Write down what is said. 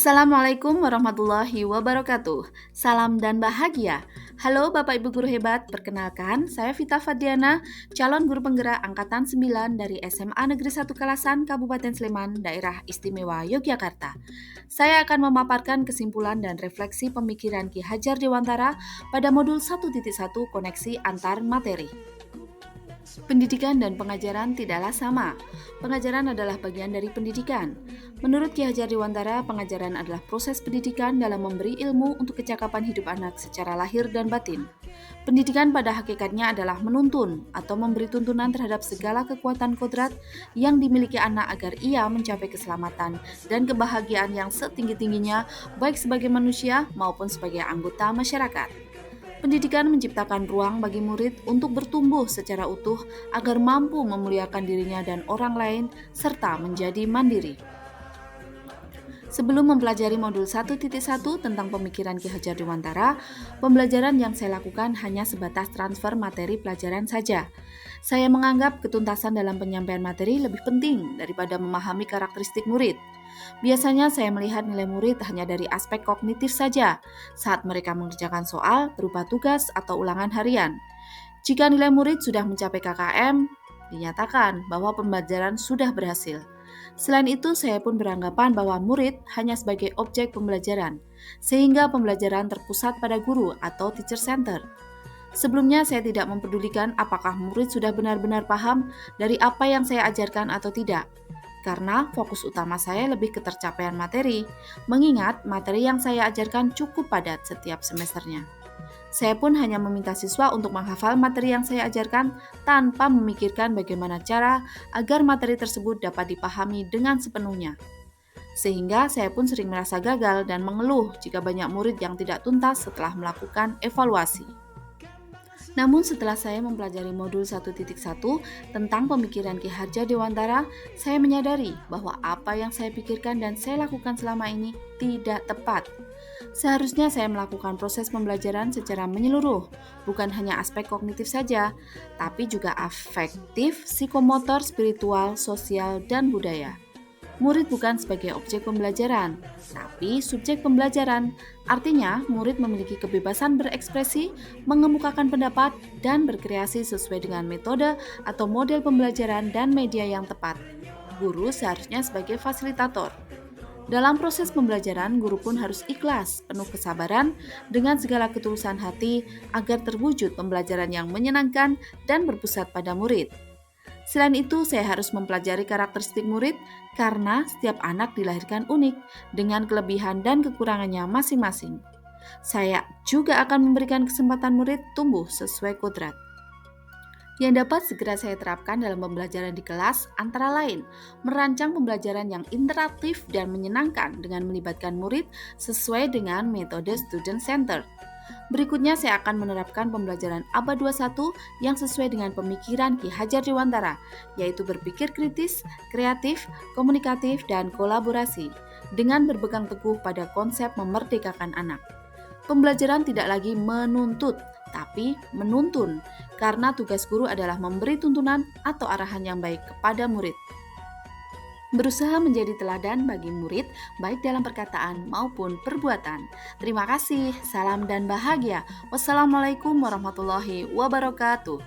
Assalamualaikum warahmatullahi wabarakatuh. Salam dan bahagia. Halo Bapak Ibu guru hebat, perkenalkan saya Vita Fadiana, calon guru penggerak angkatan 9 dari SMA Negeri 1 Kalasan, Kabupaten Sleman, Daerah Istimewa Yogyakarta. Saya akan memaparkan kesimpulan dan refleksi pemikiran Ki Hajar Dewantara pada modul 1.1 koneksi antar materi. Pendidikan dan pengajaran tidaklah sama. Pengajaran adalah bagian dari pendidikan. Menurut Ki Hajar Dewantara, pengajaran adalah proses pendidikan dalam memberi ilmu untuk kecakapan hidup anak secara lahir dan batin. Pendidikan pada hakikatnya adalah menuntun atau memberi tuntunan terhadap segala kekuatan kodrat yang dimiliki anak agar ia mencapai keselamatan dan kebahagiaan yang setinggi-tingginya baik sebagai manusia maupun sebagai anggota masyarakat. Pendidikan menciptakan ruang bagi murid untuk bertumbuh secara utuh agar mampu memuliakan dirinya dan orang lain serta menjadi mandiri. Sebelum mempelajari modul 1.1 tentang pemikiran Ki Hajar Dewantara, pembelajaran yang saya lakukan hanya sebatas transfer materi pelajaran saja. Saya menganggap ketuntasan dalam penyampaian materi lebih penting daripada memahami karakteristik murid. Biasanya saya melihat nilai murid hanya dari aspek kognitif saja saat mereka mengerjakan soal berupa tugas atau ulangan harian. Jika nilai murid sudah mencapai KKM, dinyatakan bahwa pembelajaran sudah berhasil. Selain itu, saya pun beranggapan bahwa murid hanya sebagai objek pembelajaran, sehingga pembelajaran terpusat pada guru atau teacher center. Sebelumnya, saya tidak mempedulikan apakah murid sudah benar-benar paham dari apa yang saya ajarkan atau tidak, karena fokus utama saya lebih ke tercapaian materi, mengingat materi yang saya ajarkan cukup padat setiap semesternya. Saya pun hanya meminta siswa untuk menghafal materi yang saya ajarkan tanpa memikirkan bagaimana cara agar materi tersebut dapat dipahami dengan sepenuhnya. Sehingga saya pun sering merasa gagal dan mengeluh jika banyak murid yang tidak tuntas setelah melakukan evaluasi. Namun setelah saya mempelajari modul 1.1 tentang pemikiran Ki Hajar Dewantara, saya menyadari bahwa apa yang saya pikirkan dan saya lakukan selama ini tidak tepat. Seharusnya saya melakukan proses pembelajaran secara menyeluruh, bukan hanya aspek kognitif saja, tapi juga afektif, psikomotor, spiritual, sosial, dan budaya. Murid bukan sebagai objek pembelajaran, tapi subjek pembelajaran. Artinya, murid memiliki kebebasan berekspresi, mengemukakan pendapat, dan berkreasi sesuai dengan metode atau model pembelajaran dan media yang tepat. Guru seharusnya sebagai fasilitator. Dalam proses pembelajaran, guru pun harus ikhlas, penuh kesabaran, dengan segala ketulusan hati agar terwujud pembelajaran yang menyenangkan dan berpusat pada murid. Selain itu, saya harus mempelajari karakteristik murid karena setiap anak dilahirkan unik dengan kelebihan dan kekurangannya masing-masing. Saya juga akan memberikan kesempatan murid tumbuh sesuai kodrat. Yang dapat segera saya terapkan dalam pembelajaran di kelas antara lain merancang pembelajaran yang interaktif dan menyenangkan dengan melibatkan murid sesuai dengan metode student center. Berikutnya saya akan menerapkan pembelajaran ABA 21 yang sesuai dengan pemikiran Ki Hajar Dewantara, yaitu berpikir kritis, kreatif, komunikatif, dan kolaborasi, dengan berpegang teguh pada konsep memerdekakan anak. Pembelajaran tidak lagi menuntut, tapi menuntun, karena tugas guru adalah memberi tuntunan atau arahan yang baik kepada murid. Berusaha menjadi teladan bagi murid, baik dalam perkataan maupun perbuatan. Terima kasih, salam dan bahagia. Wassalamualaikum warahmatullahi wabarakatuh.